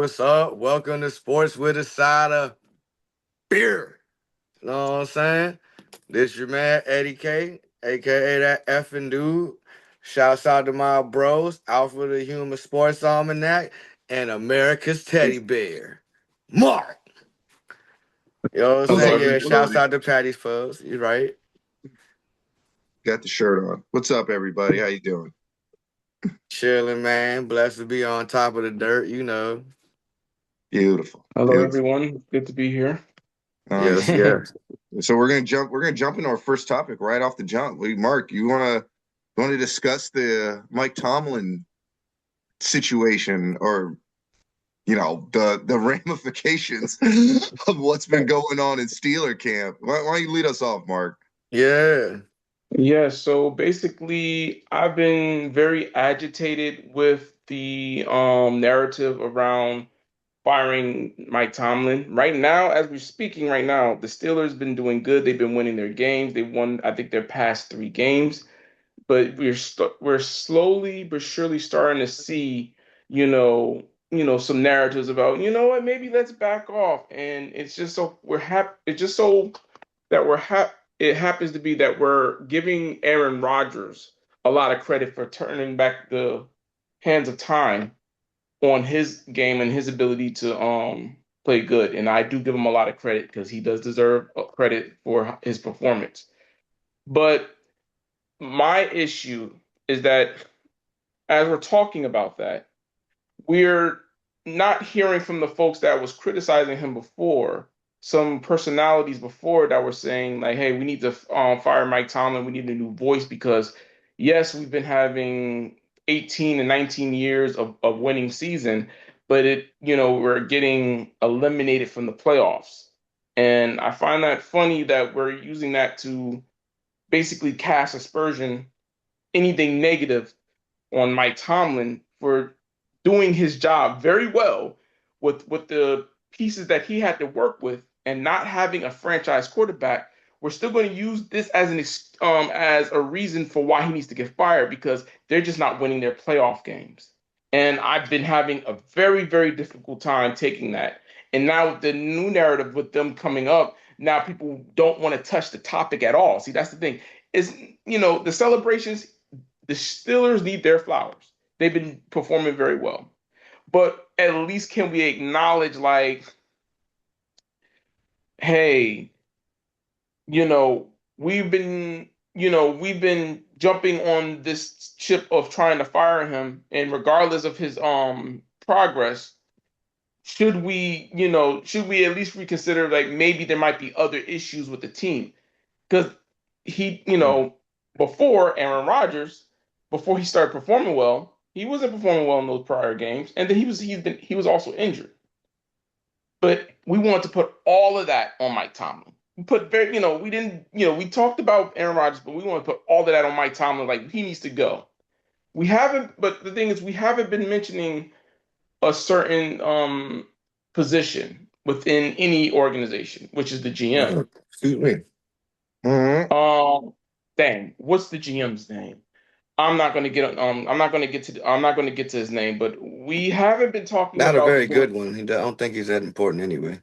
What's up? Welcome to Sports with a Side of Beer. You know what I'm saying? This your man, Eddie K, aka that effing dude. Shouts out to my bros, Alpha the Human Sports Almanac, and America's Teddy Bear. Mark! You know what I'm Hello, saying? Yeah, shouts everybody. out to Patty's Pubs. You right. Got the shirt on. What's up, everybody? How you doing? Chilling, man. Blessed to be on top of the dirt, Beautiful, Hello, beautiful. everyone. Good to be here. Yes, Um, yes. so we're gonna jump into our first topic right off the jump. Mark, you wanna discuss the Mike Tomlin situation, or the ramifications of what's been going on in Steeler camp? Why don't you lead us off, Mark? Yeah. Yeah, so basically, I've been very agitated with the narrative around firing Mike Tomlin. Right now, as we're speaking right now, the Steelers been doing good. They've been winning their games. They won, I think, their past three games. But we're slowly but surely starting to see, some narratives about, you know what, maybe let's back off. And it's just so we're happy. It's just so that it happens to be that we're giving Aaron Rodgers a lot of credit for turning back the hands of time on his game and his ability to play good. And I do give him a lot of credit because he does deserve credit for his performance. But my issue is that as we're talking about that, we're not hearing from the folks that was criticizing him before, some personalities before that were saying like, "Hey, we need to fire Mike Tomlin. We need a new voice because yes, we've been having 18 and 19 years of winning season, but we're getting eliminated from the playoffs." And I find that funny that we're using that to basically cast aspersion, anything negative on Mike Tomlin for doing his job very well with the pieces that he had to work with and not having a franchise quarterback. We're still going to use this as as a reason for why he needs to get fired because they're just not winning their playoff games. And I've been having a very, very difficult time taking that. And now with the new narrative with them coming up, now people don't want to touch the topic at all. See, that's the thing. Is the celebrations, the Steelers need their flowers. They've been performing very well. But at least can we acknowledge, like, hey, we've been jumping on this ship of trying to fire him, and regardless of his progress, should we at least reconsider like maybe there might be other issues with the team? Because he, before Aaron Rodgers, before he started performing well, he wasn't performing well in those prior games, and then he was also injured. But we want to put all of that on Mike Tomlin. We put very, we didn't, we talked about Aaron Rodgers, but we want to put all of that on Mike Tomlin. Like he needs to go. We haven't, but the thing is, we haven't been mentioning a certain position within any organization, which is the GM. Excuse me. Mhm. Um, Dang, what's the GM's name? I'm not gonna get to his name, but we haven't been talking Not a about very doing. good one. I don't think he's that important anyway.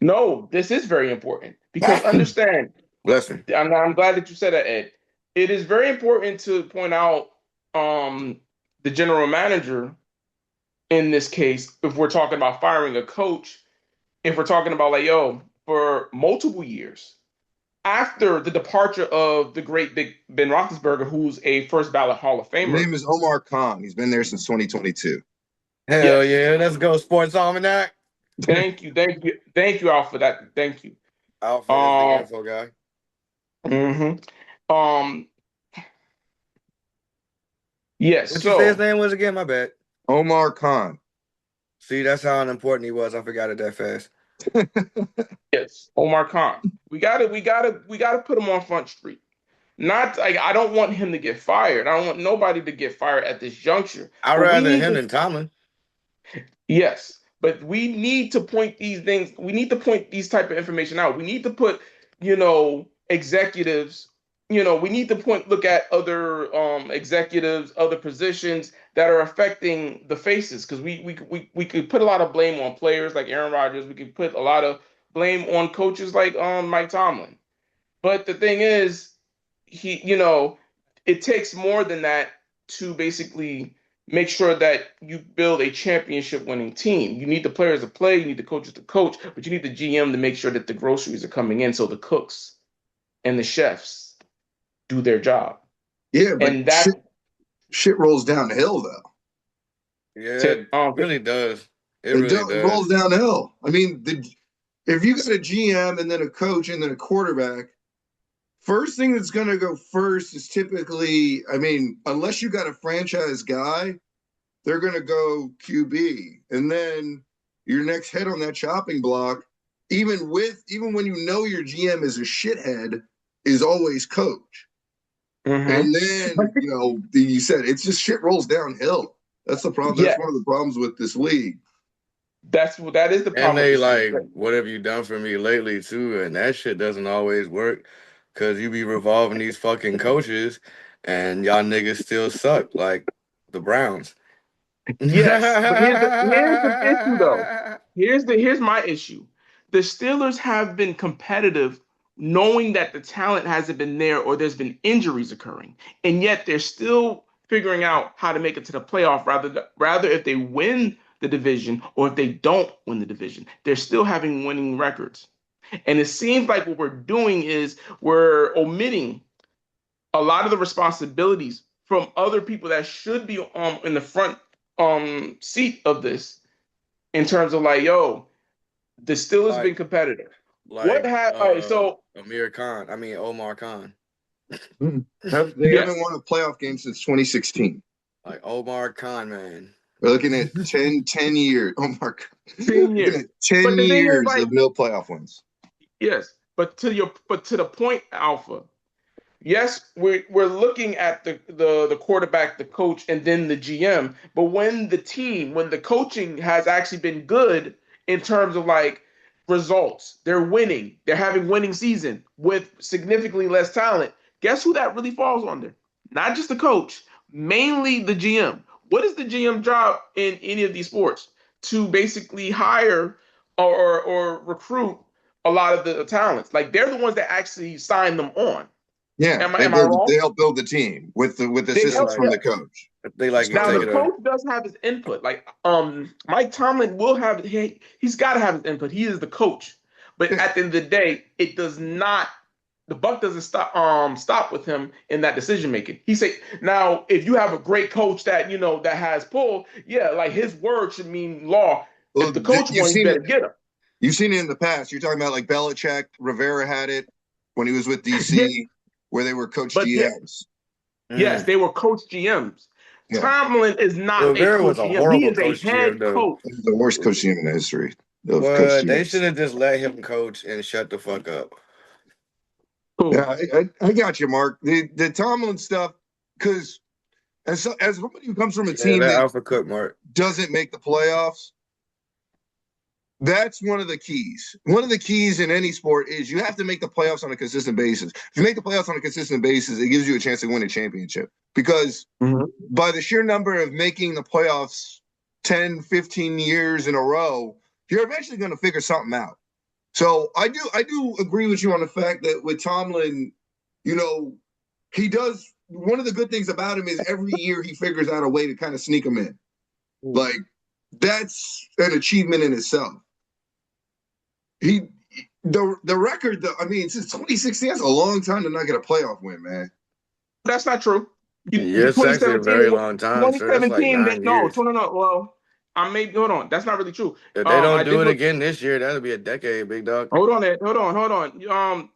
No, this is very important because understand. Bless him. I'm glad that you said that, Ed. It is very important to point out um the general manager in this case, if we're talking about firing a coach, if we're talking about like, yo, for multiple years after the departure of the great Big Ben Roethlisberger, who's a first ballot Hall of His Famer. name is Omar Khan. He's been there since 2022. Hell Yes. yeah, let's go Sports Almanac. Thank you, Al, for that. Thank you. Alpha is the Um, info guy. mhm. Um, yes. What you say his So name was again? My bad. Omar Khan. See, that's how unimportant he was. I forgot it that fast. yes, Omar Khan. We gotta put him on Front Street. Not like I don't want him to get fired. I don't want nobody to get fired at this juncture. I'd But we rather need him to, than Tomlin. yes, but we need to point these things. We need to point these type of information out. We need to put, executives we need to look at other executives, other positions that are affecting the faces, because we could put a lot of blame on players like Aaron Rodgers. We could put a lot of blame on coaches like Mike Tomlin. But the thing is, it takes more than that to basically make sure that you build a championship winning team. You need the players to play, you need the coaches to coach, but you need the GM to make sure that the groceries are coming in so the cooks and the chefs do their job. Yeah, but And that shit rolls downhill though. Yeah, it really does. It really Rolls does. downhill. I mean, if you got a GM and then a coach and then a quarterback, first thing that's going to go first is typically, I mean, unless you got a franchise guy, they're going to go QB. And then your next head on that chopping block, even when you know your GM is a shithead, is always coach. And then, you said it's just shit rolls downhill. That's the problem. That's one of the problems with this league. That is the problem. And they like, what have you done for me lately too? And that shit doesn't always work, because you be revolving these fucking coaches and y'all niggas still suck, like the Browns. Yes, but here's the issue though. Here's my issue. The Steelers have been competitive knowing that the talent hasn't been there or there's been injuries occurring, and yet they're still figuring out how to make it to the playoff, rather if they win the division or if they don't win the division. They're still having winning records. And it seems like what we're doing is we're omitting a lot of the responsibilities from other people that should be in the front seat of this, in terms of like, yo, the Steelers been competitive. Like so Omar Khan. They haven't won a playoff game since 2016. Like Omar Khan, man. We're looking at 10 years. Omar Khan. 10 years. 10 years of no playoff wins. Yes, but to the point, Alpha. Yes, we're looking at the quarterback, the coach, and then the GM. But when the coaching has actually been good in terms of like results, they're winning, they're having winning season with significantly less talent. Guess who that really falls under? Not just the coach, mainly the GM. What is the GM job in any of these sports? To basically hire or recruit a lot of the talents. Like, they're the ones that actually sign them on. Yeah, am I wrong? They help build the team with assistance from the coach. They like now the coach does have his input. Like Mike Tomlin will have he's got to have his input. He is the coach, but at the end of the day, it does not. The buck doesn't stop with him in that decision making. He say now if you have a great coach that that has pull, yeah, like his word should mean law. Well, if the coach wants, you better get him. You've seen it in the past. You're talking about like Belichick, Rivera had it when he was with DC, where they were coach GMs. Yes, they were coach GMs. Yeah. Tomlin is not Rivera a coach GM. He is a head coach. He's the worst coach GM in the history. Well, they should have just let him coach and shut the fuck up. Cool. Yeah, I got you, Mark. The Tomlin stuff, because as somebody who comes from a team that Alpha Cook, Mark, doesn't make the playoffs, that's one of the keys. One of the keys in any sport is you have to make the playoffs on a consistent basis. If you make the playoffs on a consistent basis, it gives you a chance to win a championship. Because by the sheer number of making the playoffs 10, 15 years in a row, you're eventually going to figure something out. So I do agree with you on the fact that with Tomlin, he does, one of the good things about him is every year he figures out a way to kind of sneak him in. Like, that's an achievement in itself. The record, since 2016, that's a long time to not get a playoff win, man. That's not true. Yes, actually a very long time. 2017, like no. Well, hold on. That's not really true. If they don't do it again this year, that'll be a decade, big dog. Hold on.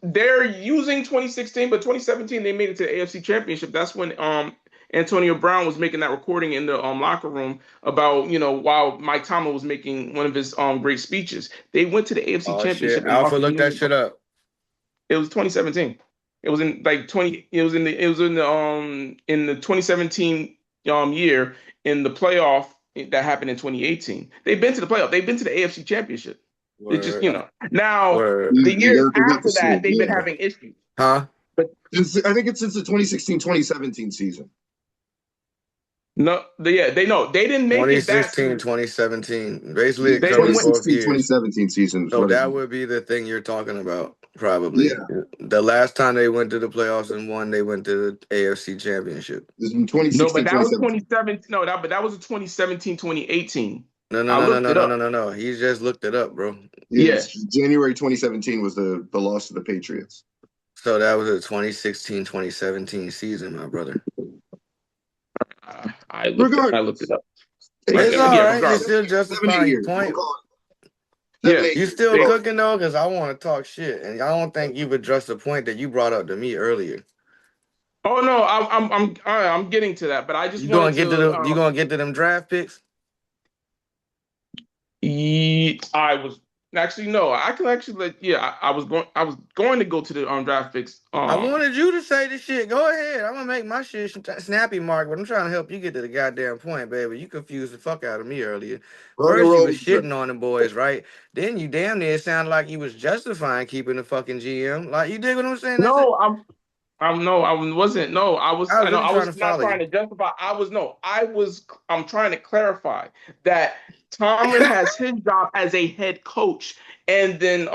They're using 2016, but 2017 they made it to the AFC Championship. That's when Antonio Brown was making that recording in the locker room about, while Mike Tomlin was making one of his great speeches. They went to the AFC Championship. Shit. Alpha, look that shit up. It was 2017. It was in like 20. It was in the 2017 year in the playoff that happened in 2018. They've been to the playoff. They've been to the AFC Championship. Word. It just now the years after that they've been having issues. Huh? But I think it's since the 2016-2017 season. no, they didn't make it that 2016, season. 2017. Basically, Yeah, it They covers didn't win. both 2016, years. 2017 season is So what it that was. would be the thing you're talking about, probably. Yeah, The last time they went to the playoffs and won, they went to the AFC Championship. this is in No, but 2016, that was 2017. 2017. No, that was a 2017, 2018. No, no, I no, no, looked no, it no, no, up. no, no. He just looked it up, bro. Yes, Yeah. January 2017 was the loss to the Patriots. So that was a 2016, 2017 season, my brother. I looked it Regardless, up. It's Okay, all yeah, right. You're regardless. still 7, 8 justifying your years. We'll point. call it 7, Yeah. 8 You years. still They, cooking though, because I want to talk shit, and I don't think you've addressed the point that you brought up to me earlier. oh no, I'm getting to that, but I just You wanted gonna get to to. the? You gonna get to them draft picks? I was actually no. I can actually let. Yeah, I was going to go to the draft picks. I wanted you to say the shit. Go ahead. I'm gonna make my shit snappy, Mark. But I'm trying to help you get to the goddamn point, baby. You confused the fuck out of me earlier. Rock and First, you roll was with the shitting on the boys, right? Then you damn near sounded like you was justifying keeping the fucking GM. Like you dig what I'm saying? That's it. No, I'm no, I wasn't. No, I was. I was I know really I trying was to not follow trying you. to justify. I was no. I was. I'm trying to clarify that Tomlin has his job as a head coach, and then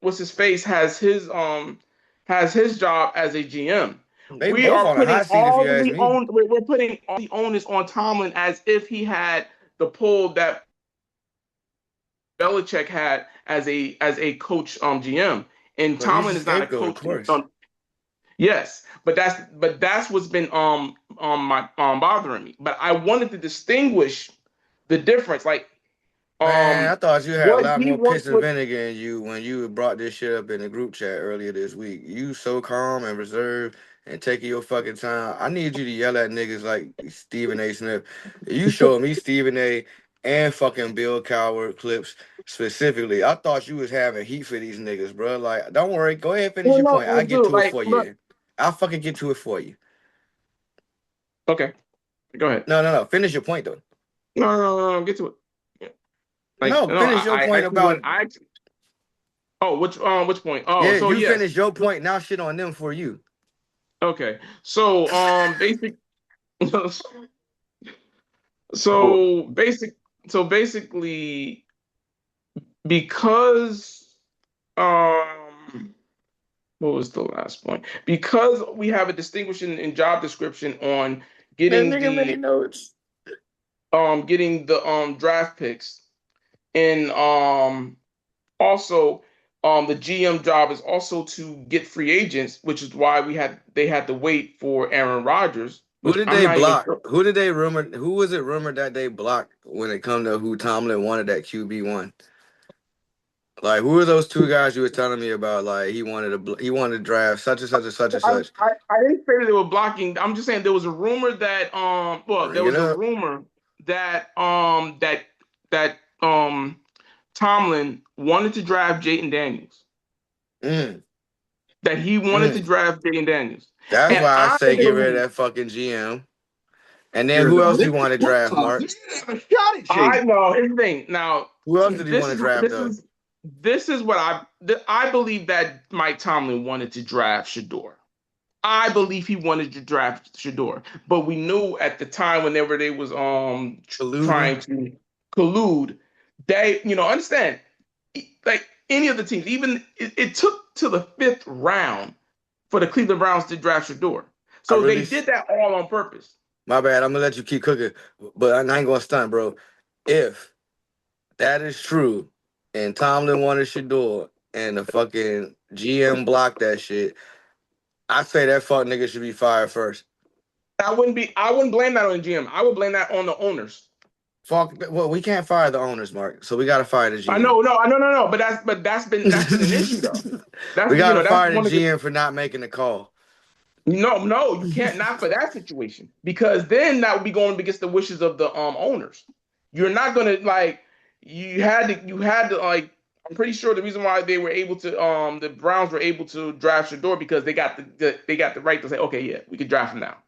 what's his face has his job as a GM. They We both are on a putting hot seat, if all you of ask the me. on. We're putting all the onus on Tomlin as if he had the pull that Belichick had as a coach GM, and So he's a Tomlin is not a scapegoat, of coach. course. Yes, but that's what's been my bothering me. But I wanted to distinguish the difference, like Man, I thought you had a what lot he more wants piss and with. vinegar in you when you brought this shit up in the group chat earlier this week. You so calm and reserved and taking your fucking time. I need you to yell at niggas like Stephen A. Smith. You showed me Stephen A. and fucking Bill Cowher clips specifically. I thought you was having heat for these niggas, bro. Like, don't worry. Go ahead, finish Well, your no, point. I I'll get do. to it Like, for look, you. I'll fucking get to it for you. okay, go ahead. No, no, no. Finish your point though. No, get to it. Yeah. Like, No, no, finish your I point actually went. about I actually, oh, which point? Oh, yeah. so You yes, finish your point. Now shit on them for you. okay. So basic. Hold on. So basic. So basically, because what was the last point? Because we have a distinguishing in job description on That getting nigga made the notes. draft picks, and also the GM job is also to get free agents, which is why they had to wait for Aaron Rodgers, Who which did I'm they not even block? sure. Who did they rumor? Who was it rumored that they blocked when it come to who Tomlin wanted that QB1? Like who are those two guys you were telling me about? Like he wanted to draft such and such and such and I, such. I didn't say that they were blocking. I'm just saying there was a rumor that Bring it up. that Tomlin wanted to draft Jayden Daniels. Mm, That he wanted to mm. draft Jayden Daniels. That's And why I I say get rid of believe that fucking GM. And then Here, who though. else They do you want to didn't draft, Mark? have a shot at I Jake. know his thing. Now, Who else did he want to draft though? this is what I believe that Mike Tomlin wanted to draft Shador. I believe he wanted to draft Shador, but we knew at the time whenever they was Colluding. trying to collude, they understand like any of the teams, even it took to the fifth round for the Cleveland Browns to draft Shador. I So really they did that all on purpose. my bad. I'm gonna let you keep cooking, but I ain't gonna stunt, bro. If that is true, and Tomlin wanted Shador, and the fucking GM blocked that shit. I say that fuck nigga should be fired first. I wouldn't blame that on the GM. I would blame that on the owners. Fuck. Well, we can't fire the owners, Mark. So we gotta fire the I GM. know, no. But that's been an issue though. We gotta That's fire the one of the GM for not making the call. no, you can't not for that situation because then that would be going against the wishes of the owners. You're not gonna like you had to like I'm pretty sure the reason why they were able to the Browns were able to draft Shador because they got they got the right to say okay yeah we can draft him now.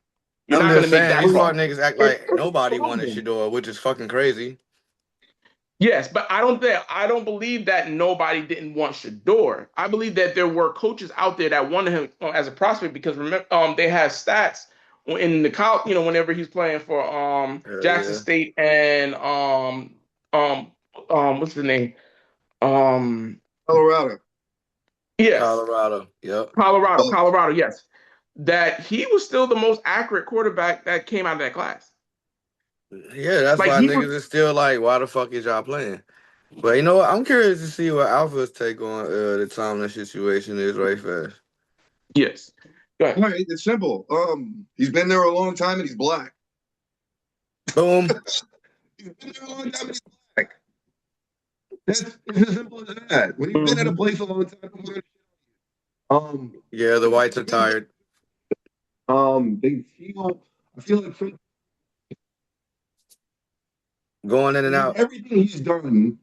You're I'm not gonna just make saying that these call. fuck niggas act It's like nobody wanted proven. Shador, which is fucking crazy. Yes, but I don't believe that nobody didn't want Shador. I believe that there were coaches out there that wanted him as a prospect because remember, they had stats in the college, whenever he's playing for Hell Jackson yeah. State and um what's the name? Um Colorado. yes, Colorado. Yep. But Colorado, yes. That he was still the most accurate quarterback that came out of that class. Yeah, that's Like why he was niggas is still like, why the fuck is y'all playing? But you know what? I'm curious to see what Alpha's take on the Tomlin situation is right fast. yes. Go all ahead. right, it's simple. He's been there a long time and he's black. Boom. He's been there a long time and he's black. That's it's as simple as that. When you've been at a Mhm. place a long time, um, Yeah, the whites are tired. they feel. I feel like Going in and out. everything he's done,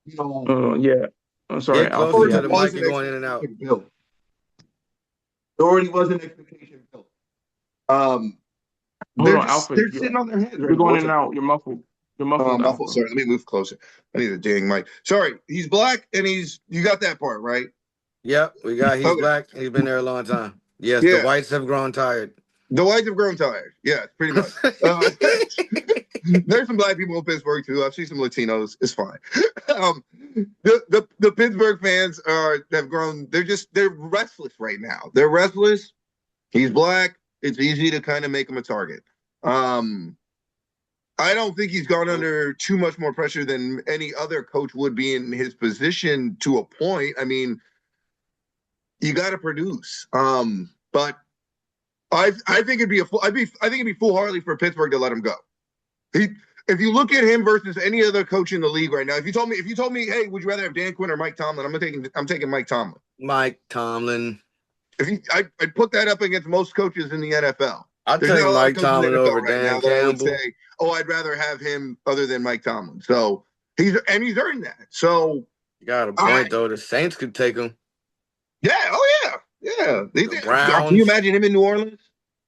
you know, Yeah. I'm sorry, Get Alpha. closer You to already the have it. was mic. an You're going in and out. expectation built. There already was an expectation built. Um, Hold they're on, just Alpha. they're sitting on their hands You're right now. going in What's and up? out. You're muffled. You're muffled, Muffle. Alpha. Sorry, let me move closer. I need a dang mic. Sorry, he's black and you got that part right. Yep, he's Okay, black. He's been there a long time. Yes, the yeah, whites have grown tired. the whites have grown tired. Yeah, pretty much. Uh, there's some black people in Pittsburgh too. I've seen some Latinos. It's fine. um, the Pittsburgh fans have grown. They're restless right now. They're restless. He's black. It's easy to kind of make him a target. Um, I don't think he's gone under too much more pressure than any other coach would be in his position to a point. I mean, you got to produce. But I think I think it'd be foolhardy for Pittsburgh to let him go. He, if you look at him versus any other coach in the league right now, if you told me, hey, would you rather have Dan Quinn or Mike Tomlin? I'm taking Mike Tomlin. Mike Tomlin. I'd put that up against most coaches in the NFL. I'll There's take not a lot of Mike coaches in the Tomlin NFL over right Dan now that I would Campbell. say, oh, I'd rather have him other than Mike Tomlin. So he's earned that. So You got a I point though. The Saints could take him. yeah, oh yeah. The Can you Browns. imagine him in New Orleans?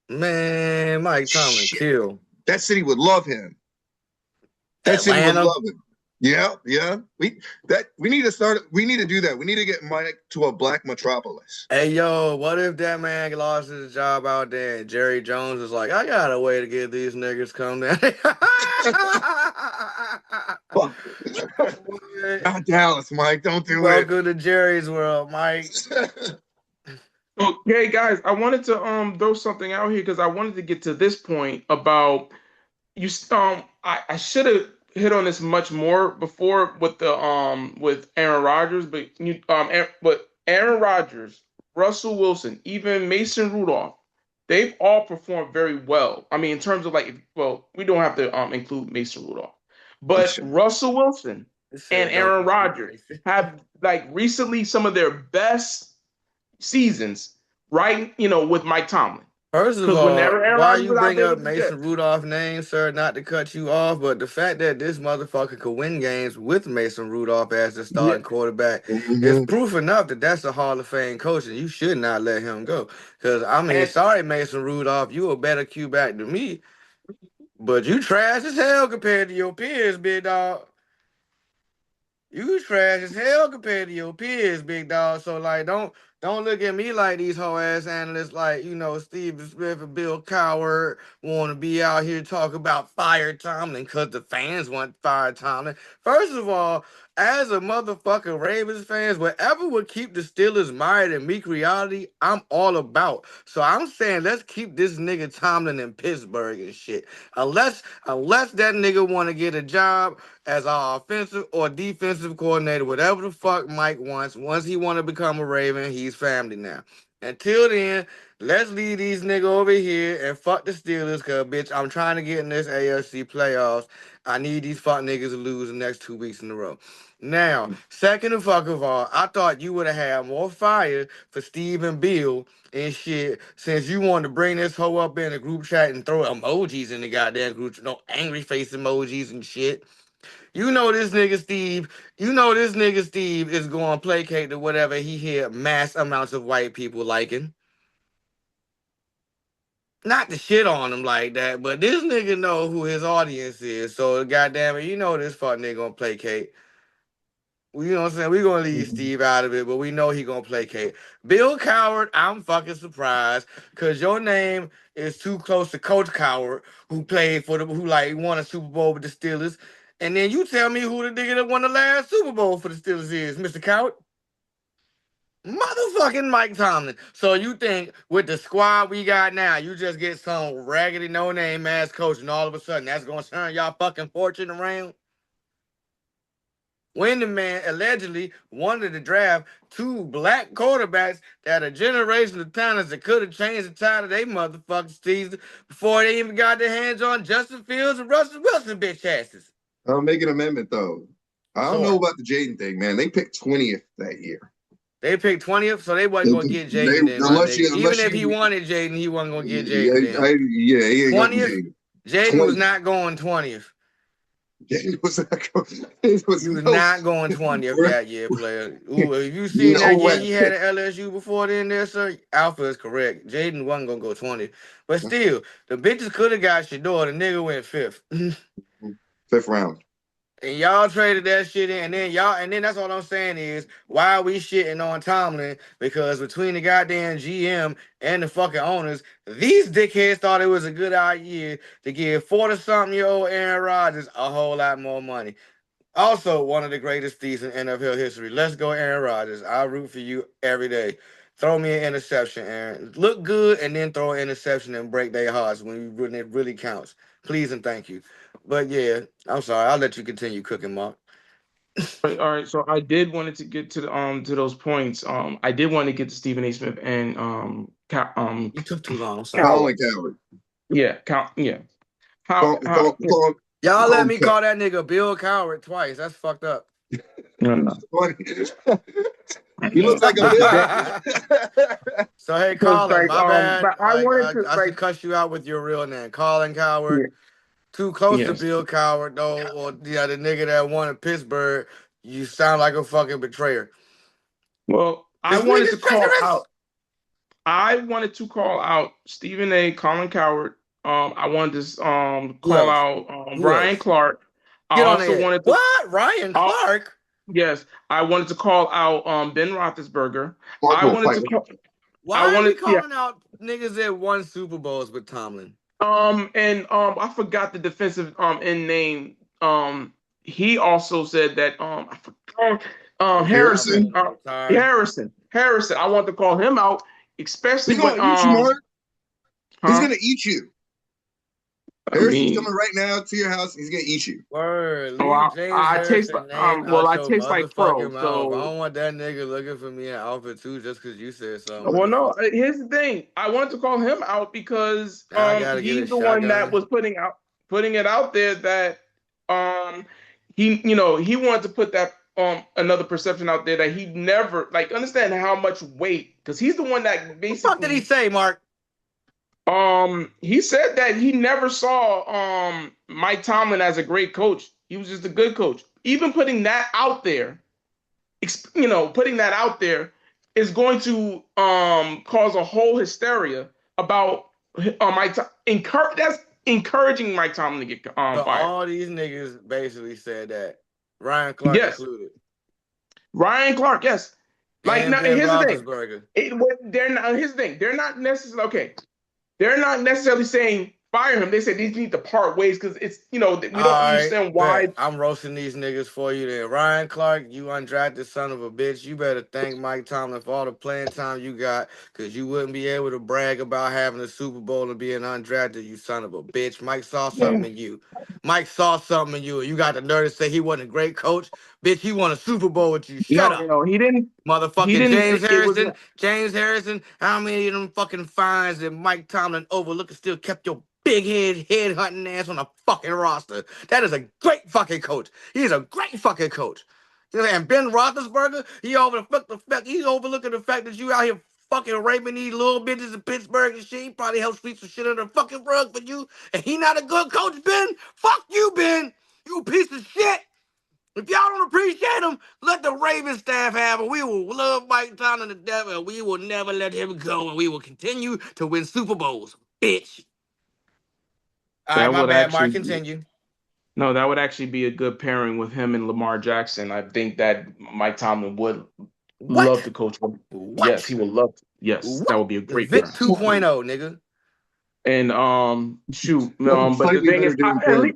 Man, Mike Tomlin Shit, kill. that city would love him. That city would Atlanta. love him. Yeah. We need to start. We need to do that. We need to get Mike to a black metropolis. Hey yo, what if that man lost his job out there and Jerry Jones is like, I got a way to get these niggas come down. Fuck. Not Dallas, Mike. Don't do it. Welcome to Jerry's world, Mike. Okay, guys, I wanted to throw something out here because I wanted to get to this point about you. I should have hit on this much more before with the with Aaron Rodgers, but Aaron Rodgers, Russell Wilson, even Mason Rudolph, they've all performed very well. I mean, in terms of well, we don't have to include Mason Rudolph, but Russell Wilson It and said don't Aaron include Rodgers Mason. have like recently some of their best seasons, right? With Mike Tomlin. First of Because all, whenever Aaron why Rodgers you was out bring there up with the Mason Jets, Rudolph's name, sir? Not to cut you off, but the fact that this motherfucker could win games with Mason Rudolph as the yeah, starting quarterback is Mhm. proof enough that that's a Hall of Fame coach, and you should not let him go. Because I mean, and sorry, Mason Rudolph, you a better Q back than me, but you trash as hell compared to your peers, big dog. You trash as hell compared to your peers, big dog. So like, don't look at me like these whole ass analysts like Steve Smith and Bill Cowher want to be out here talking about fire Tomlin because the fans want fire Tomlin. First of all, as a motherfucking Ravens fans, whatever would keep the Steelers mired in mediocrity, I'm all about. So I'm saying let's keep this nigga Tomlin in Pittsburgh and shit. Unless that nigga want to get a job as our offensive or defensive coordinator, whatever the fuck Mike wants. Once he want to become a Raven, he's family now. Until then, let's leave these niggas over here and fuck the Steelers, cause bitch, I'm trying to get in this AFC playoffs. I need these fuck niggas to lose the next 2 weeks in a row. Now, second and fuck of all, I thought you would have had more fire for Steve and Bill and shit, since you wanted to bring this hoe up in the group chat and throw emojis in the goddamn group, no angry face emojis and shit. You know this nigga Steve. You know this nigga Steve is going to placate to whatever he hear mass amounts of white people liking. not to shit on him like that, but this nigga know who his audience is. So goddamn it, you know this fuck nigga gonna placate. You know what I'm saying? We gonna leave Steve out of it, but we know he gonna placate. Bill Coward, I'm fucking surprised because your name is too close to Coach Coward, who played for the who like won a Super Bowl with the Steelers. And then you tell me who the nigga that won the last Super Bowl for the Steelers is, Mr. Coward? Motherfucking Mike Tomlin. So you think with the squad we got now, you just get some raggedy no name ass coach, and all of a sudden that's gonna turn y'all fucking fortune around? When the man allegedly wanted to draft two black quarterbacks that a generation of talents that could have changed the tide of their motherfucking season before they even got their hands on Justin Fields and Russell Wilson bitch asses. I'll make an amendment though. I don't know about the Jaden thing, man. They picked 20th that year. They picked 20th, so they wasn't going to get Jaden then, my nigga. Even if he wanted Jaden, he wasn't going to get Jaden then. Yeah, he ain't 20th? Jaden was not going 20th. Jaden was not going 20th that year, player. Ooh, if you seen that year he had at LSU before then there, sir, Alpha is correct. Jaden wasn't going to go 20th. But still, the bitches could have got Shador. The nigga went 5th. 5th round. And y'all traded that shit in, and then that's all I'm saying is why are we shitting on Tomlin? Because between the goddamn GM and the fucking owners, these dickheads thought it was a good idea to give 40-something-year-old Aaron Rodgers a whole lot more money. Also, one of the greatest thieves in NFL history. Let's go, Aaron Rodgers. I'll root for you every day. Throw me an interception, Aaron. Look good and then throw an interception and break their hearts when it really counts. Please and thank you. But yeah, I'm sorry. I'll let you continue cooking, Mark. All right, so I did wanted to get to those points. I did want to get to Stephen A. Smith and You took too long. I'm sorry. Colin Coward. Yeah, yeah. Y'all let me call that nigga Bill Coward twice. That's fucked up. No. He looks like a bitch. So hey, Colin, my bad. I should cuss you out with your real name, Colin Coward. Yeah. Too close to Bill Coward though, or the nigga that won in Pittsburgh. You sound like a fucking betrayer. Well, I wanted to call out Stephen A. Colin Coward. I wanted to call out Ryan Clark. I also wanted to Ryan Clark. Yes, I wanted to call out Ben Roethlisberger. Why are we calling out niggas that won Super Bowls with Tomlin? I forgot the defensive end name. He also said that I forgot Harrison. Harrison. I want to call him out, especially he's gonna eat you, Mark. He's gonna eat you. Harrison's coming right now to your house. He's gonna eat you. Word. I taste like pro. So I don't want that nigga looking for me in Alpha too, just because you said something. Well, no. Here's the thing. I wanted to call him out because he's the one that was putting it out there that he wanted to put that another perception out there that he never understand how much weight, because he's the one that basically. What the fuck did he say, Mark? He said that he never saw Mike Tomlin as a great coach. He was just a good coach. Even putting that out there, is going to cause a whole hysteria about Mike. That's encouraging Mike Tomlin to get fired. All these niggas basically said that. Ryan Clark included. Ryan Clark, yes. Here's the thing. Here's the thing. They're not necessarily okay. They're not necessarily saying fire him. They said these need to part ways because it's we don't understand why. I'm roasting these niggas for you then. Ryan Clark, you undrafted son of a bitch. You better thank Mike Tomlin for all the playing time you got, because you wouldn't be able to brag about having a Super Bowl and being undrafted, you son of a bitch. Mike saw something in you. Mike saw something in you, and you got the nerve to say he wasn't a great coach. Bitch, he won a Super Bowl with you. Shut up. No, he didn't. Motherfucking James Harrison. How many of them fucking fines that Mike Tomlin overlooked and still kept your big head hunting ass on a fucking roster? That is a great fucking coach. He's a great fucking coach. And Ben Roethlisberger, he's overlooking the fact that you out here fucking raping these little bitches in Pittsburgh and shit. He probably helped sweep some shit under the fucking rug for you. And he not a good coach, Ben. Fuck you, Ben. You piece of shit. If y'all don't appreciate him, let the Ravens staff have him. We will love Mike Tomlin to death, and we will never let him go, and we will continue to win Super Bowls. bitch. All right, That my would bad, Mark. actually Continue. no, that would actually be a good pairing with him and Lamar Jackson. I think that Mike Tomlin would love What? to coach him. Yes, What? he would love to. Yes, that What? would be a great Vic pairing. 2.0, nigga. And shoot, but the Slightly thing better is, game plan.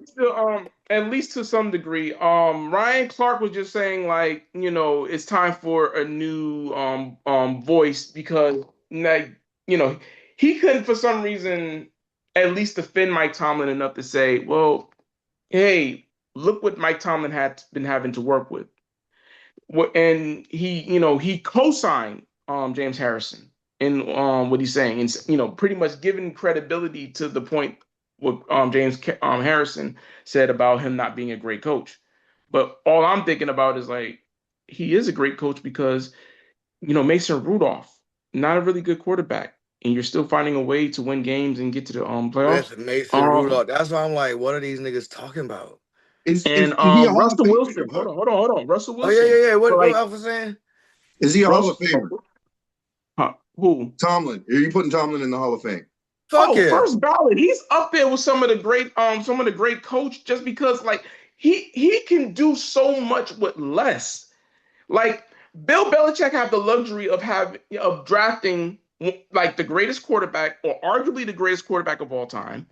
at least to some degree, Ryan Clark was just saying like, it's time for a new voice because like, you know, he couldn't for some reason at least defend Mike Tomlin enough to say, well, hey, look what Mike Tomlin had been having to work with. And he co-signed James Harrison in what he's saying, and pretty much giving credibility to the point what James Harrison said about him not being a great coach. But all I'm thinking about is like he is a great coach because Mason Rudolph, not a really good quarterback, and you're still finding a way to win games and get to the playoffs. With Mason Um, Rudolph. That's why I'm like, what are these niggas talking about? Is and he a Hall of Russell Famer, Wilson, dog? hold on, Russell Oh, yeah, Wilson. yeah, yeah. So What like I was saying? Is he a Hall of Famer? Russell, who? Tomlin. Are you putting Tomlin in the Hall of Fame? Fuck Oh, yeah. first ballot. He's up there with some of the great coach just because like he can do so much with less. Like Bill Belichick have the luxury of drafting like the greatest quarterback or arguably the greatest quarterback of all time.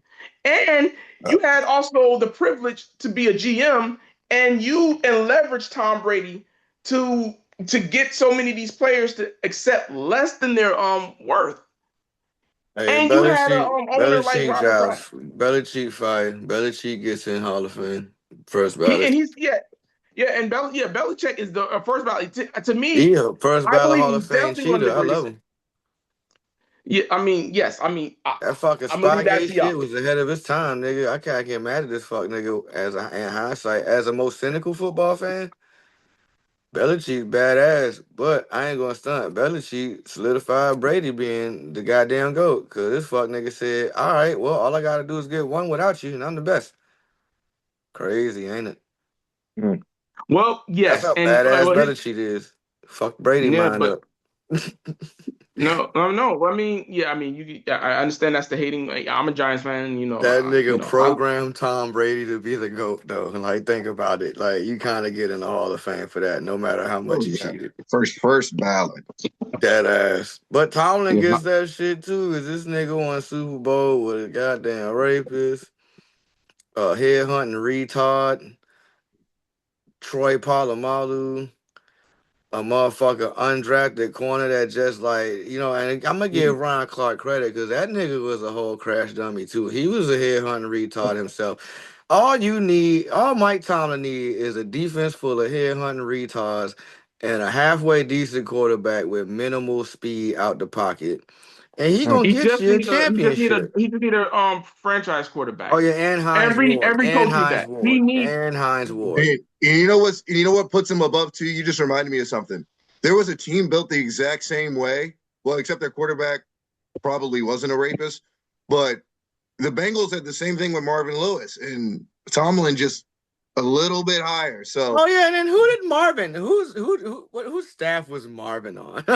And Uh, you had also the privilege to be a GM and leverage Tom Brady to to get so many of these players to accept less than their worth. Hey, And you had a Belichick, owner like Belichick Robert Kraft. Giles, Belichick fire. Belichick gets in Hall of Fame. First He and ballot. he's Belichick is the first ballot. To He me, a first I ballot believe Hall he's of Fame definitely one of cheater. the I love greatest. him. Yeah, I mean, yes, I mean, That fucking I'm gonna leave that Spygate to y'all. shit was ahead of his time, nigga. I can't get mad at this fuck nigga in hindsight. As a most cynical football fan, Belichick badass, but I ain't gonna stunt. Belichick solidified Brady being the goddamn GOAT. Cause this fuck nigga said, all right, well, all I gotta do is get one without you, and I'm the best. Crazy, ain't it? hmm. Well, That's yes, how and badass Belichick is. Fuck Brady yeah, mind but up. no. I mean, yeah, I mean, I understand that's the hating. Like, I'm a Giants fan, That nigga I programmed Tom Brady to be the GOAT, though. Like, think about it. Like, you kind of get in the Hall of Fame for that, no matter how Oh much he yeah, cheated. first ballot. Dead ass. But Tomlin yeah. gets that shit too, cause this nigga won Super Bowl with a goddamn rapist, a headhunting retard, Troy Polamalu, a motherfucker undrafted corner that just like, and I'm gonna give Ron Clark credit because that nigga was a whole crash dummy too. He was a headhunting retard himself. All Mike Tomlin need is a defense full of headhunting retards and a halfway decent quarterback with minimal speed out the pocket. And he gonna get you a championship. He just need a franchise Oh quarterback. yeah, and Hines Ward. Every And coach need Hines that. He Ward. needs. And Hines Ward. And you know what puts him above two? You just reminded me of something. There was a team built the exact same way. Well, except their quarterback probably wasn't a rapist, but the Bengals had the same thing with Marvin Lewis and Tomlin just a little bit higher. So Oh yeah, and then who did Marvin? Whose staff was Marvin on? you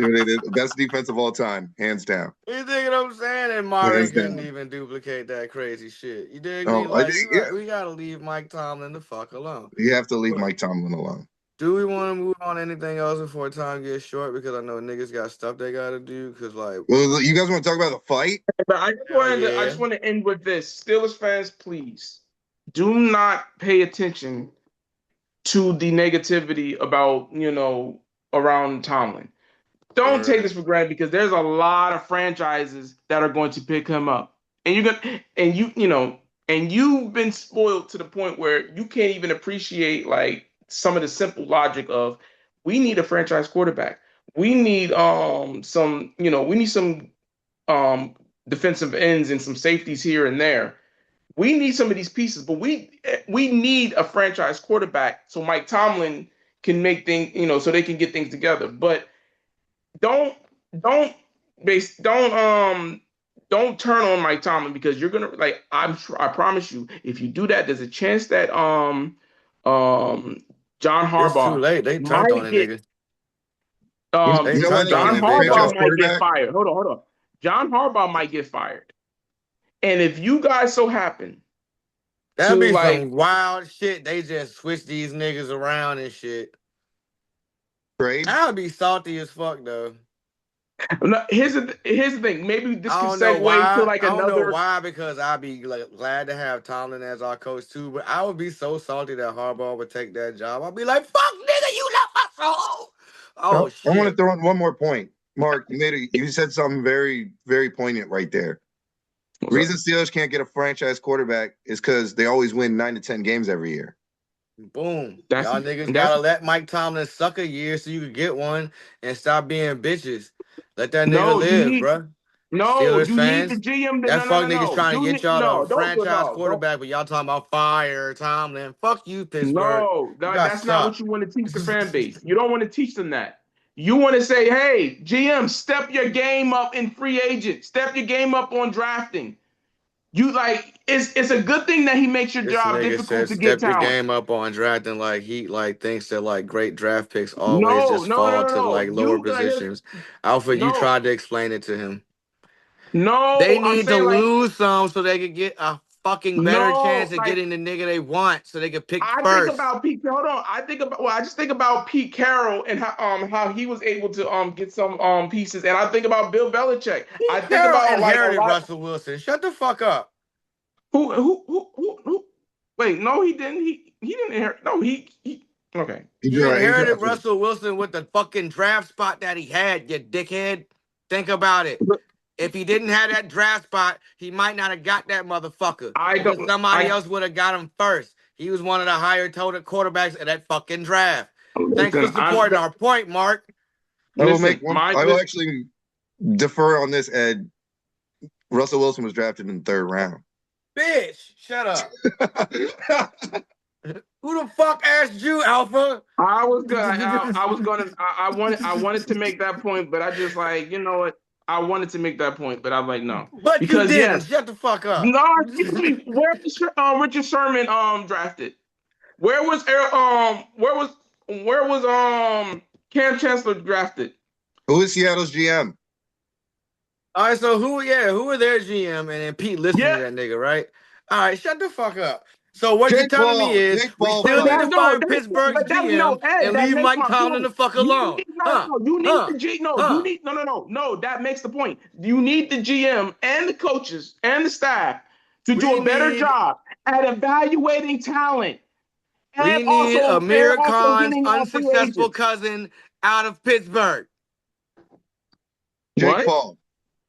know, they did the best defense of all time, hands down, You dig what I'm saying? And Marvin hands couldn't down. even duplicate that crazy shit. You dig me? Oh, I Like think yeah, we gotta leave Mike Tomlin the fuck alone. you have to leave But Mike Tomlin alone. do we want to move on to anything else before time gets short? Because I know niggas got stuff they gotta do. Cause like, Well, you guys want to talk about the fight? But hell I yeah. just want to end with this. Steelers fans, please do not pay attention to the negativity about around Tomlin. Don't take Right. this for granted because there's a lot of franchises that are going to pick him up, and you're gonna and and you've been spoiled to the point where you can't even appreciate like some of the simple logic of we need a franchise quarterback. We need we need some um defensive ends and some safeties here and there. We need some of these pieces, but we need a franchise quarterback so Mike Tomlin can make things, so they can get things together. But don't don't don't turn on Mike Tomlin because you're gonna like I promise you if you do that there's a chance that um John It's too Harbaugh late. They turned on might a get nigga. You know why they John can't Turning, have a big Harbaugh franchise dog. might get quarterback? fired. Hold on. John Harbaugh might get fired. And if you guys so happen That'd to be like, some wild shit. They just switch these niggas around and shit. Trade. I'd be salty as fuck though. here's the thing. Maybe this I could don't know segue to why. like I don't know another. why because I'd be like glad to have Tomlin as our coach too. But I would be so salty that Harbaugh would take that job. I'd be like, "Fuck, nigga, you left my soul." Oh I want to shit. throw in one more point. Mark, you said something very, very poignant right there. What's Reason up? Steelers can't get a franchise quarterback is because they always win 9 to 10 games every year. Boom. That's Y'all niggas that's gotta let Mike Tomlin suck a year so you can get one and stop being bitches. Let that nigga no. live, bruh. Steelers You need the fans. GM. That fuck niggas No. trying to get y'all No. a Don't do franchise no. Don't. quarterback, but y'all talking about fire Tomlin. Fuck you, Pittsburgh. No. You guys That's not what suck. you want to teach the fan base. You don't want to teach them that. You want to say, hey, GM, step your game up in free agent. Step your game up on drafting. You like it's a good thing that he makes your This job nigga difficult said, to get step your talent. game up on drafting like he like thinks that like great draft picks always No, just no, no, fall no, to no. like lower You here's positions. Alpha, you no, tried to explain it to him. They no. I'm need to saying like lose some so they could get a fucking better no, chance at like getting the nigga they want so they could pick I think first. about Pete. Hold on, I just think about Pete Carroll and how he was able to get some pieces, and I think about Bill Belichick. I Pete think Carroll about like a inherited lot. Russell Wilson. Shut the fuck up. Who? Wait, no, he didn't. He didn't inherit. No, he. Okay. He He inherited drafted. Russell Wilson with the fucking draft spot that he had, you dickhead. Think about it. If he didn't have that draft spot, he might not have got that motherfucker I because don't. somebody I else would have got him first. He was one of the higher total quarterbacks in that fucking draft. Thanks for listen. supporting our point, Mark. I will make Listen. one. I will actually defer on this, Ed. Russell Wilson was drafted in the third round. Bitch, shut up. Who the fuck asked you, Alpha? I was good. I was gonna. I wanted to make that point, but I just like you know what. I wanted to make that point, but I'm like no But you because didn't. yes, Shut the fuck up. no. Excuse me. Where was Richard Sherman drafted? Where was where was Cam Chancellor drafted? Who is Seattle's GM? All right, so who are their GM and then Pete listening Yeah, to that nigga, right? All right, shut the fuck up. So what you're Jake telling me Paul. is Jake we Paul still but need fight. to that no, fire that's Pittsburgh's but that no GM Ed. and That leave makes Mike my Tomlin point. the fuck You alone. need Huh? you need Huh? the G no you Huh? need no that makes the point. You need the GM and the coaches and the staff to do We a better need job at evaluating talent we need Amir and also Khan's getting free unsuccessful agents. cousin out of Pittsburgh. Jake What? Paul.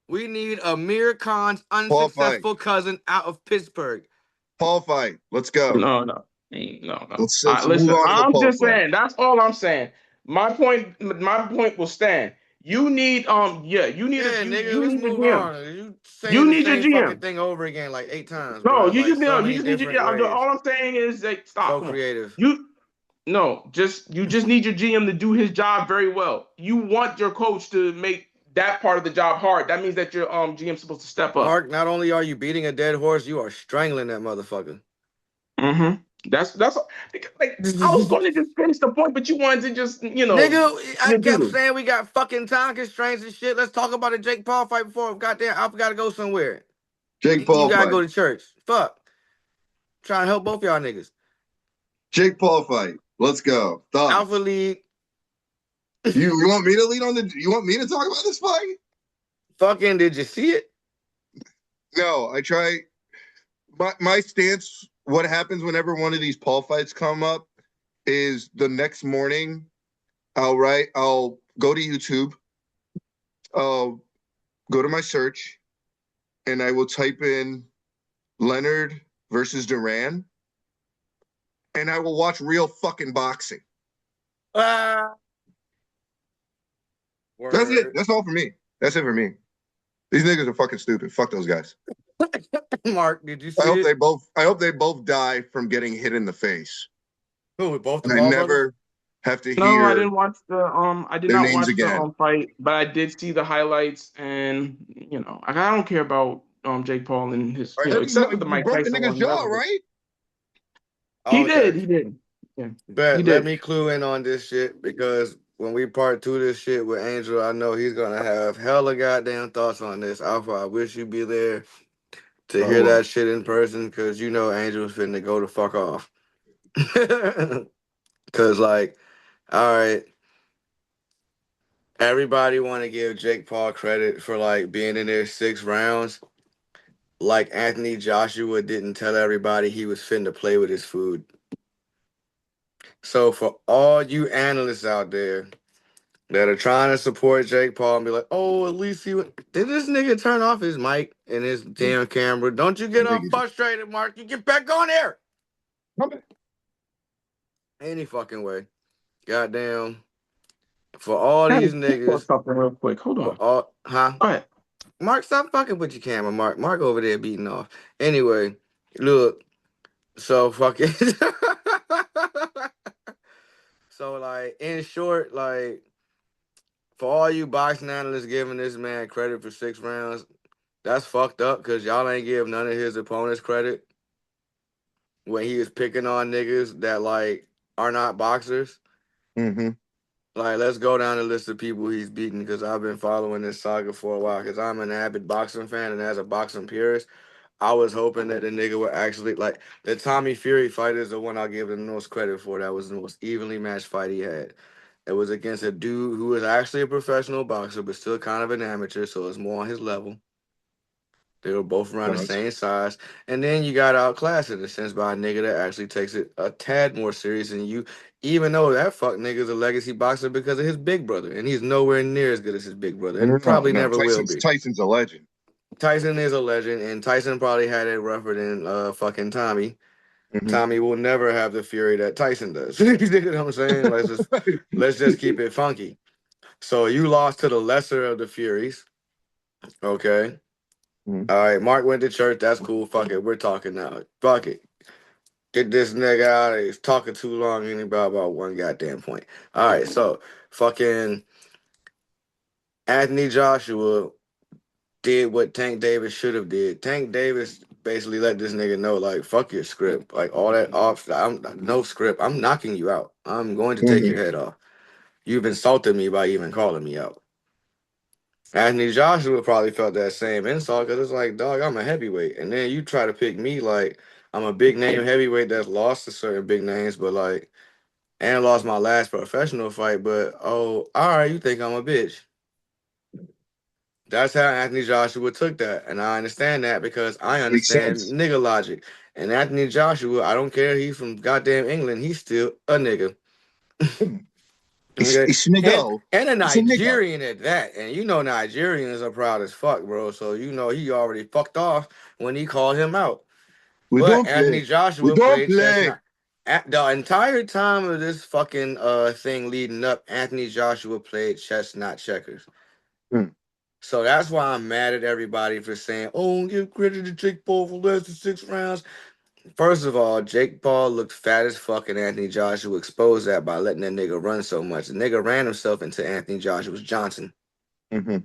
We need Amir Khan's Paul fight. unsuccessful cousin out of Pittsburgh. Paul fight. Let's go. No. Let's move Listen, on to the I'm Paul just fight. saying. That's all I'm saying. My point will stand. You need Yeah, nigga, you let's need a move GM. on. You You saying the need your same fucking GM. thing over again like 8 times, No, bro. Like so you many just need your. different Yeah, ways. all I'm saying is like stop. So Come on. creative. You no, you just need your GM to do his job very well. You want your coach to make that part of the job hard. That means that your GM is supposed to step up. Mark, not only are you beating a dead horse, you are strangling that motherfucker. Mm-hmm. That's like I was going to just finish the point, but you wanted to just Nigga, I you do kept this. saying we got fucking time constraints and shit. Let's talk about the Jake Paul fight before goddamn Alpha gotta go somewhere. Jake You Paul gotta fight. go to church. Fuck. Trying to help both y'all niggas. Jake Paul fight. Let's go. Alpha Thoughts. League. You want me to lead on the? You want me to talk about this fight? Fucking did you see it? No, I try. My stance. What happens whenever one of these Paul fights come up is the next morning. I'll go to YouTube. I'll go to my search, and I will type in Leonard versus Duran, and I will watch real fucking boxing. Ah. That's it. Word. That's all for me. That's it for me. These niggas are fucking stupid. Fuck those guys. Mark, did you I see hope it? they both die from getting hit in the face. Who, both the And I Paul brothers? never have to No, I hear didn't watch the I did their not names watch the again. fight, but I did see the highlights, and I don't care about Jake Paul and his I heard except for the you Mike broke the Tyson nigga's one. That jaw, was it. right? Okay. He did, yeah, he But let did. me clue in on this shit because when we part two this shit with Angel, I know he's gonna have hella goddamn thoughts on this. Alpha, I wish you'd be there to I hear will. that shit in person, cause you know Angel's finna go the fuck off. Cause like, all right, everybody want to give Jake Paul credit for like being in there 6 rounds. Like Anthony Joshua didn't tell everybody he was finna play with his food. So for all you analysts out there that are trying to support Jake Paul and be like, oh, at least did this nigga turn off his mic and his damn camera? Don't you get I think all he did. frustrated, Mark? You get back on there. Okay. Any fucking way. Goddamn. For all I had these to for niggas, something real quick. Hold for on. all, huh? All right. Mark, stop fucking with your camera, Mark. Mark over there beating off. Anyway, look, so fucking. So, like, in short, like, for all you boxing analysts giving this man credit for 6 rounds, that's fucked up because y'all ain't give none of his opponents credit when he was picking on niggas that, like, are not boxers. Mm-hmm. Like, let's go down the list of people he's beaten because I've been following this saga for a while because I'm an avid boxing fan, and as a boxing purist, I was hoping that the nigga would actually like the Tommy Fury fight is the one I'll give the most credit for. That was the most evenly matched fight he had. It was against a dude who was actually a professional boxer, but still kind of an amateur, so it's more on his level. They were both around the Nice. same size. And then you got outclassed in a sense by a nigga that actually takes it a tad more serious than you, even though that fuck nigga's a legacy boxer because of his big brother. And he's nowhere near as good as his big brother. And he No, probably no. never will Tyson's be. Tyson's a legend. Tyson is a legend, and Tyson probably had it rougher than fucking Tommy. Mm-hmm. Tommy will never have the fury that Tyson does. You know what I'm saying? Let's just keep it funky. So you lost to the lesser of the Furies. Okay. Mm-hmm. All right. Mark went to church. That's cool. Fuck it. We're talking now. Fuck it. Get this nigga out of here. He's talking too long. He ain't about one goddamn point. All right. So fucking Anthony Joshua did what Tank Davis should have did. Tank Davis basically let this nigga know, like, fuck your script. Like all that off. I'm no script. I'm knocking you out. I'm going to take Mm-hmm. your head off. You've insulted me by even calling me out. Anthony Joshua probably felt that same insult because it's like, dog, I'm a heavyweight. And then you try to pick me like I'm a big name heavyweight that's lost to certain big names, but like, and lost my last professional fight. But oh, all right, you think I'm a bitch. That's how Anthony Joshua took that. And I understand that because I Makes understand sense. nigga logic. And Anthony Joshua, I don't care, he's from goddamn England, he's still a nigga. Okay. It's nigga. And a It's a nigga. Nigerian at that. And you know Nigerians are proud as fuck, bro. So you know he already fucked off when he called him out. We But don't play. Anthony We Joshua don't played play. chestnut. At the entire time of this fucking thing leading up, Anthony Joshua played chestnut checkers. Hmm. So that's why I'm mad at everybody for saying, "Oh, give credit to Jake Paul for less than 6 rounds." First of all, Jake Paul looked fat as fuck, and Anthony Joshua exposed that by letting that nigga run so much. The nigga ran himself into Anthony Joshua's Johnson. Mm-hmm.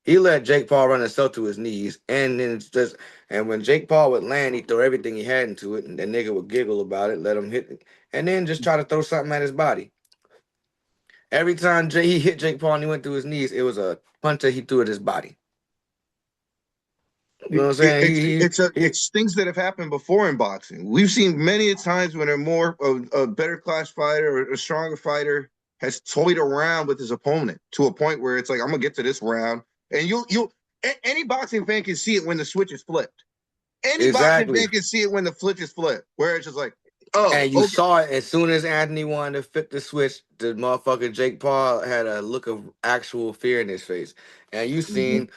He let Jake Paul run himself to his knees, and then just and when Jake Paul would land, he'd throw everything he had into it, and the nigga would giggle about it, let him hit it, and then just try to throw something at his body. Every time he hit Jake Paul and he went to his knees, it was a punch that he threw at his body. You know what I'm saying? It's things that have happened before in boxing. We've seen many a times when a better class fighter or a stronger fighter has toyed around with his opponent to a point where it's like, I'm gonna get to this round, and any boxing fan can see it when the switch is flipped. Any boxing Exactly. fan can see it when the switch is flipped, where it's just like, oh, And you okay. saw it as soon as Anthony wanted to flip the switch, the motherfucker Jake Paul had a look of actual fear in his face. And you Mhm. seen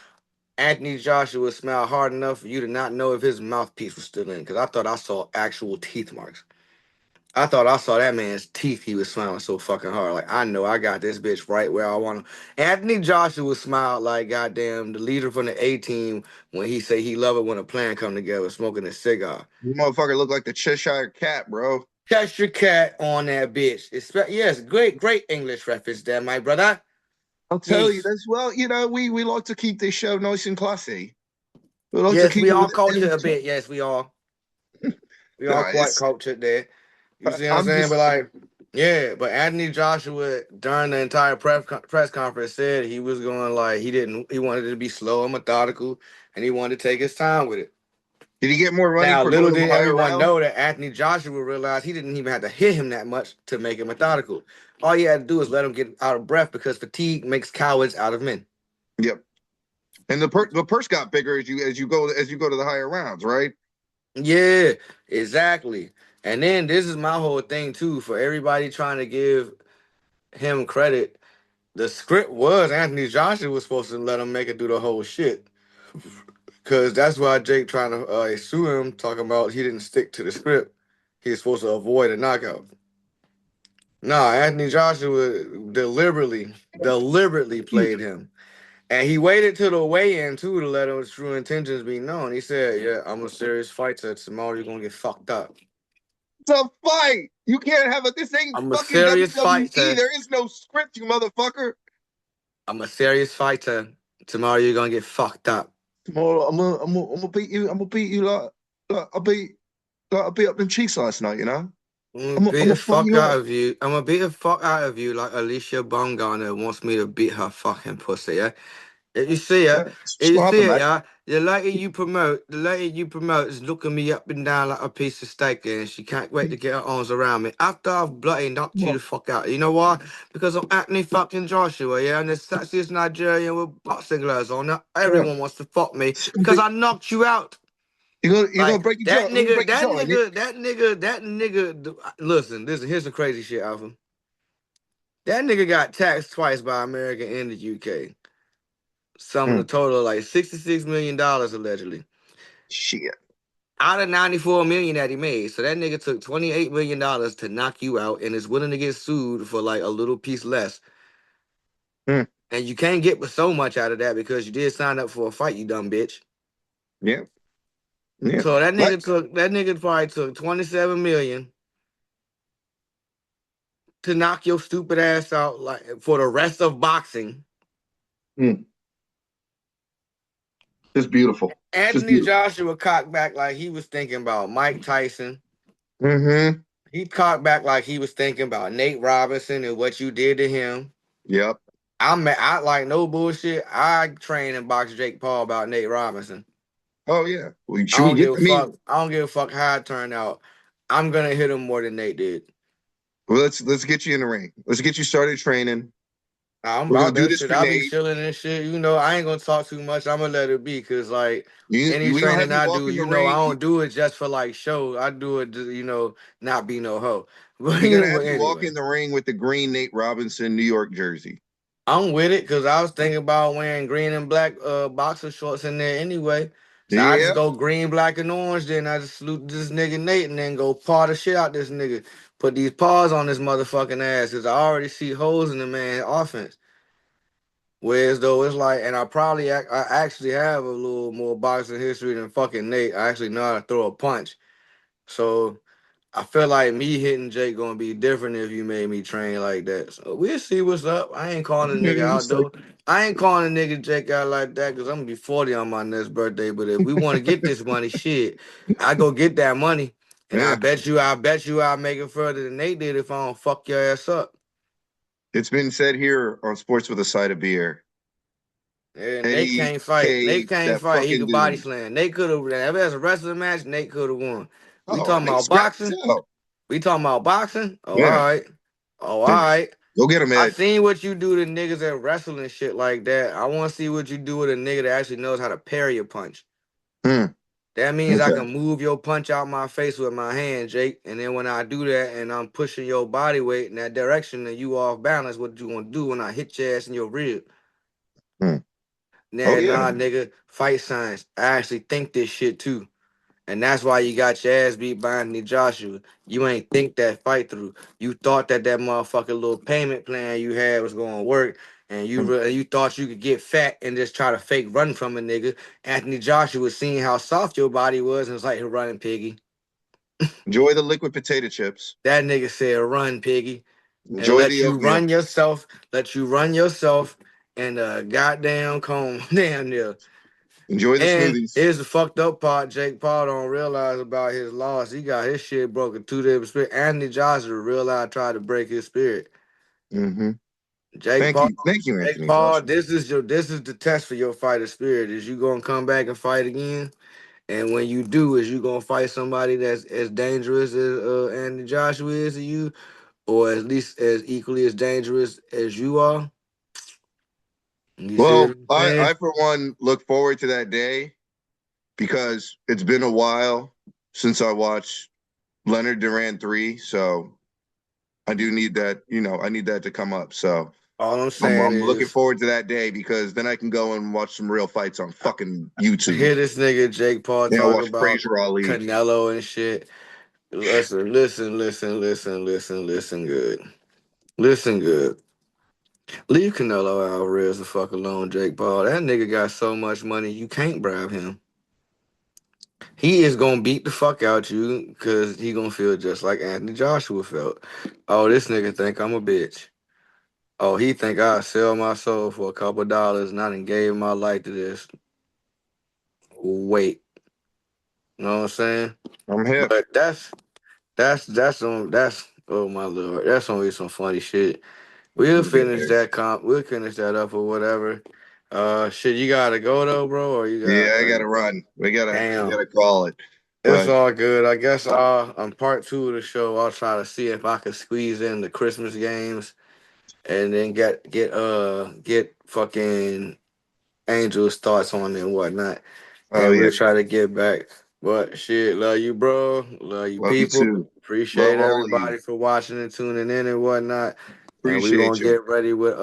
Anthony Joshua smile hard enough for you to not know if his mouthpiece was still in. Because I thought I saw actual teeth marks. I thought I saw that man's teeth. He was smiling so fucking hard. Like, I know I got this bitch right where I want him. Anthony Joshua smiled like goddamn the leader from the A team when he say he love it when a plan come together smoking a cigar. You motherfucker look like the Cheshire Cat, bro. Catch your cat on that bitch. Yes, great English reference there, my brother. I'll tell you Yes. that's well, we like to keep this show nice and classy. We like to Yes, keep we it all with cultured a bit. Yes, we all no, quite it's cultured there. You see what I'm I'm saying? just But like, Yeah, but Anthony Joshua during the entire press conference said he was going like he wanted it to be slow and methodical, and he wanted to take his time with it. Did he get more money Now, for little going the did higher everyone rounds? know that Anthony Joshua realized he didn't even have to hit him that much to make it methodical. All he had to do is let him get out of breath because fatigue makes cowards out of men. Yep. And the purse got bigger as you go to the higher rounds, right? Yeah, exactly. And then this is my whole thing too for everybody trying to give him credit. The script was Anthony Joshua was supposed to let him make it through the whole shit. Cause that's why Jake trying to sue him, talking about he didn't stick to the script. He was supposed to avoid a knockout. No, Anthony Joshua deliberately played him. And he waited till the weigh-in too to let his true intentions be known. He said, "Yeah, I'm a serious fighter. Tomorrow you're gonna get fucked up. It's a fight. You can't have it. This ain't I'm a fucking serious WWE. fighter. There is no script, you motherfucker. I'm a serious fighter. Tomorrow you're gonna get fucked up. Tomorrow I'm gonna beat you. I'm gonna beat you like I beat up them cheeks last night. I'm gonna I'm beat the gonna fuck fuck you out up. of you. I'm gonna beat the fuck out of you like Alicia Bumgarner wants me to beat her fucking pussy, yeah? If you see Yeah, it, that's if what's you gonna see happen, it, mate. yeah, the lady you promote is looking me up and down like a piece of steak, and she can't wait to get her arms around me. After I've bloody knocked you the Well, fuck out. You know why? Because I'm Anthony fucking Joshua, yeah, and the sexiest Nigerian with boxing gloves on. Now yeah. everyone wants to fuck me It's gonna because be- I knocked you out. You're gonna Like break your jaw. that I'm gonna nigga, break your that jaw. And you, nigga, that nigga, that nigga. Listen, here's some crazy shit, Alpha. That nigga got taxed twice by America and the UK. Some of the Hmm, total like $66 million allegedly. shit. Out of 94 million that he made. So that nigga took $28 million to knock you out and is willing to get sued for like a little piece less. Hmm, And you can't get but so much out of that because you did sign up for a fight, you dumb bitch. yeah, yeah. So Like, that nigga probably took 27 million to knock your stupid ass out like for the rest of boxing. hmm, just beautiful. Just Anthony beautiful. Joshua cocked back like he was thinking about Mike Tyson. Mm-hmm. He cocked back like he was thinking about Nate Robinson and what you did to him. Yep. I like no bullshit. I trained and boxed Jake Paul about Nate Robinson. Oh yeah. Well, I should we don't get? give a I mean, fuck. I don't give a fuck how it turned out. I'm gonna hit him more than Nate did. well, let's get you in the ring. Let's get you started training. I'm We're gonna about do that this shit. for I'll be Nate. chilling and shit. You know, I ain't gonna talk too much. I'm gonna let it be because like any We gonna have training you I walk do, in the you know, I ring. don't do it just for like show. I do it to, not be no hoe. But, We're gonna but have you walk anyway. in the ring with the green Nate Robinson New York jersey. I'm with it because I was thinking about wearing green and black boxer shorts in there anyway. So I just Yeah. go green, black, and orange. Then I just salute this nigga Nate and then go paw the shit out this nigga. Put these paws on this motherfucking ass because I already see holes in the man offense. Whereas though it's like, and I actually have a little more boxing history than fucking Nate. I actually know how to throw a punch. So I feel like me hitting Jake gonna be different if you made me train like that. So we'll see what's up. I ain't calling a nigga out though. I ain't calling a nigga Jake out like that because I'm gonna be 40 on my next birthday. But if we want to get this money, shit, I go get that money. And Yeah. I bet you I'll make it further than they did if I don't fuck your ass up. It's been said here on Sports with a Side of Beer. Yeah, Nate Eddie can't fight. Nate K, can't that fight. He fucking could body dude. slam. Nate could have. If it was a wrestling match, Nate could have won. We Oh, talking Nate about scrapped boxing? himself. We talking about boxing? Oh, all Yeah. right. Oh, all Yeah. right. Go get him, I Ed. seen what you do to niggas that wrestle and shit like that. I want to see what you do with a nigga that actually knows how to parry a punch. Hmm. That means I Okay. can move your punch out my face with my hand, Jake. And then when I do that and I'm pushing your body weight in that direction and you off balance, what you gonna do when I hit your ass in your rib? Hmm. Oh Nah, yeah. nah, nigga. Fight science. I actually think this shit too. And that's why you got your ass beat by Anthony Joshua. You ain't think that fight through. You thought that motherfucking little payment plan you had was going to work. And Hmm. you thought you could get fat and just try to fake run from a nigga. Anthony Joshua seen how soft your body was and was like, running, piggy. Enjoy the liquid potato chips. That nigga said, run, piggy. And Enjoy the oatmeal. let you run yourself and goddamn comb damn near. Enjoy the And smoothies. here's the fucked up part Jake Paul don't realize about his loss. He got his shit broken 2 days spirit. Anthony Joshua realized tried to break his spirit. Mm-hmm. Jake Paul, Thank you, Jake Anthony Paul, Joshua. this is the test for your fighter spirit. Is you gonna come back and fight again? And when you do, is you gonna fight somebody that's as dangerous as Anthony Joshua is to you, or at least as equally as dangerous as you are? You see what Well, I'm saying? I for one look forward to that day because it's been a while since I watched Leonard Duran 3, so I do need that, I need that to come up. So All I'm I'm saying I'm looking is forward to that day because then I can go and watch some real fights on fucking YouTube. hear this nigga Jake Paul Yeah, talk watch about Fraser Ali. Canelo and shit. Listen good. Listen good. Leave Canelo Alvarez the fuck alone, Jake Paul. That nigga got so much money you can't bribe him. He is gonna beat the fuck out you because he gonna feel just like Anthony Joshua felt. Oh, this nigga think I'm a bitch. Oh, he think I sell my soul for a couple dollars and I done gave my life to this. Wait, you know what I'm saying? I'm hip. But that's oh my lord, that's gonna be some funny shit. Yeah. We'll finish that up or whatever. Shit, you gotta go though, bro, or you Yeah, got I gotta run. We damn. gotta call it. It's But all good. I guess on part two of the show, I'll try to see if I can squeeze in the Christmas games and then get fucking Angel's thoughts on it and whatnot. oh And yeah, we'll try to get back. But shit, love you, bro. Love you, love you people. too. Love Appreciate all of you. everybody for watching and tuning in and whatnot. And we Appreciate gonna you. get ready with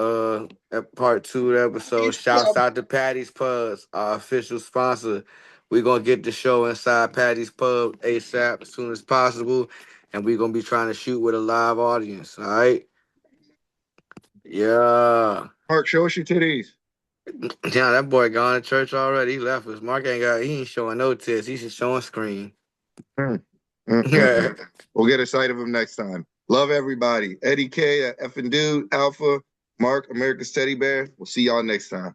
part two of the episode. Shouts out to Patty's Pubs, our official sponsor. We gonna get the show inside Patty's Pub ASAP as soon as possible. And we gonna be trying to shoot with a live audience. All right. Yeah. Mark, show us your titties. Yeah, that boy gone to church already. He left us. He ain't showing no tits. He's just showing screen. Mm, We'll get a sight of him next time. Love everybody. Eddie K, that effing dude, Alpha, Mark, America's Teddy Bear. We'll see y'all next time.